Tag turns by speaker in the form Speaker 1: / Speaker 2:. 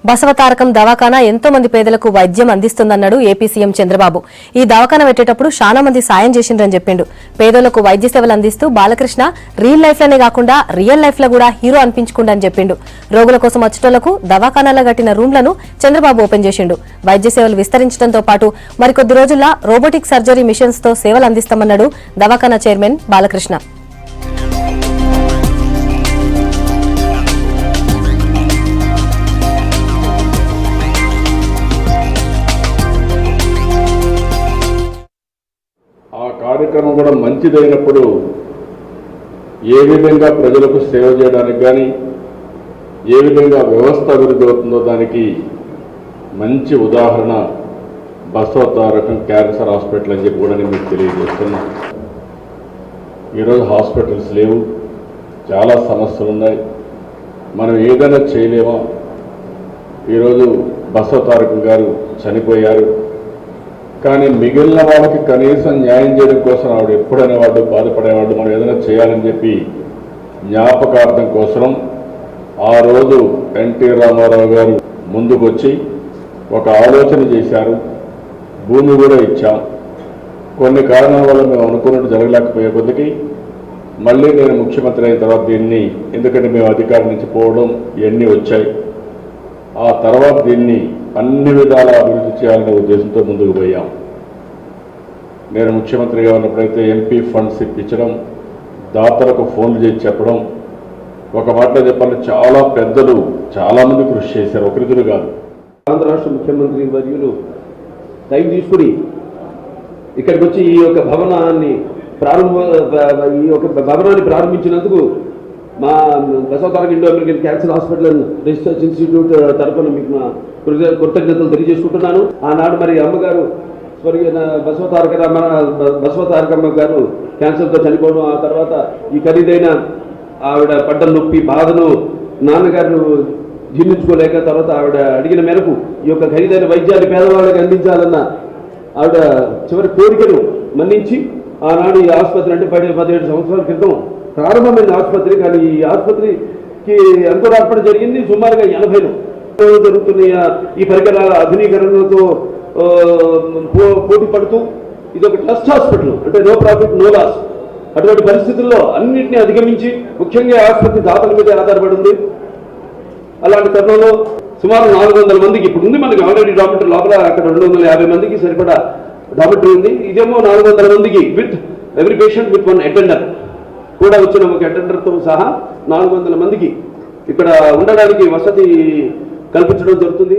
Speaker 1: బసవతారకం దవాఖానా ఎంతో మంది పేదలకు వైద్యం అందిస్తుందన్నాడు ఏపీ సీఎం చంద్రబాబు. ఈ దవాఖానా పెట్టేటప్పుడు చాలా మంది సాయం చేసిండ్రని చెప్పిండు. పేదలకు వైద్య సేవలు అందిస్తూ బాలకృష్ణ రియల్ లైఫ్ లోనే కాకుండా రియల్ లైఫ్ లో కూడా హీరో అనిపించుకుండని చెప్పిండు. రోగుల కోసం వచ్చేటోళ్లకు దవాఖానాలో కట్టిన రూమ్లను చంద్రబాబు ఓపెన్ చేసిండు. వైద్య సేవలు విస్తరించడంతో పాటు మరికొద్ది రోజుల్లో రోబోటిక్ సర్జరీ మిషన్స్ తో సేవలు అందిస్తామన్నాడు దవాఖానా చైర్మన్ బాలకృష్ణ.
Speaker 2: ఆ కార్యక్రమం కూడా మంచిదైనప్పుడు ఏ విధంగా ప్రజలకు సేవ చేయడానికి కానీ ఏ విధంగా వ్యవస్థ అభివృద్ధి అవుతుందో దానికి మంచి ఉదాహరణ బసవతారకం క్యాన్సర్ హాస్పిటల్ అని చెప్పి కూడా నేను మీకు తెలియజేస్తున్నా. ఈరోజు హాస్పిటల్స్ లేవు, చాలా సమస్యలు ఉన్నాయి, మనం ఏదైనా చేయలేమా? ఈరోజు బసవతారకం గారు చనిపోయారు, కానీ మిగిలిన వాళ్ళకి కనీసం న్యాయం చేయడం కోసం ఆవిడ ఎప్పుడనేవాడు బాధపడేవాడు. మనం ఏదైనా చేయాలని చెప్పి జ్ఞాపకార్థం కోసం ఆ రోజు ఎన్టీ రామారావు గారు ముందుకొచ్చి ఒక ఆలోచన చేశారు. భూమి కూడా ఇచ్చాం. కొన్ని కారణాల వల్ల మేము అనుకున్నట్టు జరగలేకపోయే కొద్దికి మళ్ళీ నేను ముఖ్యమంత్రి అయిన తర్వాత దీన్ని, ఎందుకంటే మేము అధికారం నుంచి పోవడం ఇవన్నీ వచ్చాయి, ఆ తర్వాత దీన్ని అన్ని విధాల అభివృద్ధి చేయాలనే ఉద్దేశంతో ముందుకు పోయాం. నేను ముఖ్యమంత్రిగా ఉన్నప్పుడైతే ఎంపీ ఫండ్స్ ఇప్పించడం, దాతలకు ఫోన్లు చేసి చెప్పడం, ఒక మాటలో చెప్పాలంటే చాలా పెద్దలు చాలామంది కృషి చేశారు, ఒకరిద్దరు కాదు.
Speaker 3: ఆంధ్ర రాష్ట్ర ముఖ్యమంత్రి వర్యులు టైం తీసుకుని ఇక్కడికి వచ్చి ఈ యొక్క భవనాన్ని ప్రారంభించినందుకు మా Basavatarakam Indo American cancer hospital and research institute తరఫున మీకు నా కృతజ్ఞతలు తెలియజేసుకుంటున్నాను. ఆనాడు మరి అమ్మగారు బసవతారకమ్మ గారు క్యాన్సర్తో చనిపోవడం, ఆ తర్వాత ఈ ఖరీదైన ఆవిడ పడ్డ నొప్పి బాధను నాన్నగారు జీర్ణించుకోలేక తర్వాత ఆవిడ అడిగిన మేరకు ఈ యొక్క ఖరీదైన వైద్యాన్ని పేదవాళ్ళకి అందించాలన్న ఆవిడ చివరి కోరికను మన్నించి ఆనాడు ఈ ఆసుపత్రి అంటే 17 సంవత్సరాల క్రితం ప్రారంభమైన ఆసుపత్రి, కానీ ఈ ఆసుపత్రికి అంకురార్పణ జరిగింది సుమారుగా 80లో. జరుగుతున్న ఈ పరికరాల ఆధునీకరణతో పోటీ పడుతూ ఇది ఒక ట్రస్ట్ హాస్పిటల్, అంటే నో ప్రాఫిట్ నో లాస్. అటువంటి పరిస్థితుల్లో అన్నింటినీ అధిగమించి ముఖ్యంగా ఆసుపత్రి దాతల మీద ఆధారపడి ఉంది. అలాంటి తరుణంలో సుమారు 400 మందికి ఇప్పుడు ఉంది మనకి ఆల్రెడీ డాక్టర్ లోపల, అక్కడ 250 మందికి సరిపడా డాక్టర్ ఉంది. ఇదేమో 400 మందికి with every patient with 1 attender కూడా వచ్చిన ఒక అటెండర్తో సహా 400 మందికి ఇక్కడ ఉండడానికి వసతి కల్పించడం జరుగుతుంది.